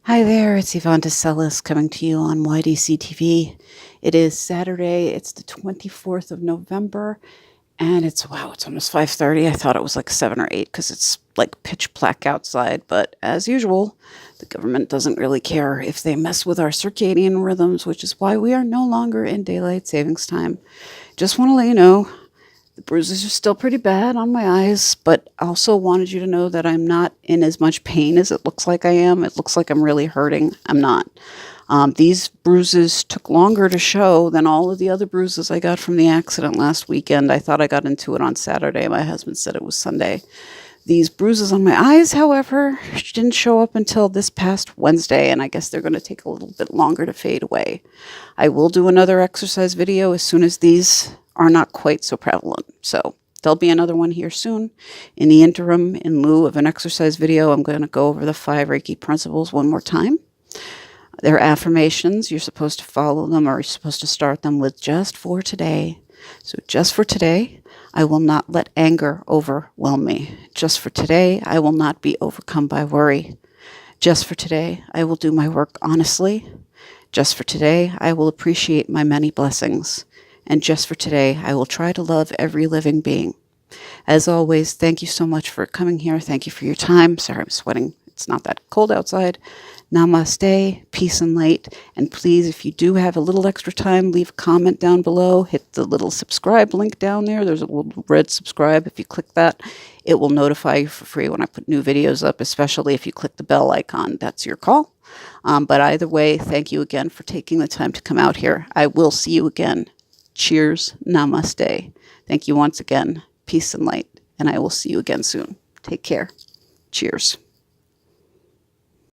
Hi there, it's Yvonne Decelis coming to you on YDCtv. It is Saturday, it's the 24th of November, and it's almost 5:30. I thought it was like 7 or 8 because it's like pitch black outside, but as usual, the government doesn't really care if they mess with our circadian rhythms, which is why we are no longer in daylight savings time. Just want to let you know, the bruises are still pretty bad on my eyes, but I also wanted you to know that I'm not in as much pain as it looks like I am. It looks like I'm really hurting. I'm not. These bruises took longer to show than all of the other bruises I got from the accident last weekend. I thought I got into it on Saturday. My husband said it was Sunday. These bruises on my eyes, however, didn't show up until this past Wednesday, and I guess they're going to take a little bit longer to fade away. I will do another exercise video as soon as these are not quite so prevalent. So there'll be another one here soon. In the interim, in lieu of an exercise video, I'm going to go over the 5 Reiki principles one more time. They're affirmations. You're supposed to follow them, or you're supposed to start them with just for today. So just for today, I will not let anger overwhelm me. Just for today, I will not be overcome by worry. Just for today, I will do my work honestly. Just for today, I will appreciate my many blessings. And just for today, I will try to love every living being. As always, thank you so much for coming here. Thank you for your time. Sorry, I'm sweating. It's not that cold outside. Namaste, peace and light. And please, if you do have a little extra time, leave a comment down below. Hit the little subscribe link down there. There's a little red subscribe. If you click that, it will notify you for free when I put new videos up, especially if you click the bell icon. That's your call. But either way, thank you again for taking the time to come out here. I will see you again. Cheers. Namaste. Thank you once again. Peace and light. And I will see you again soon. Take care. Cheers.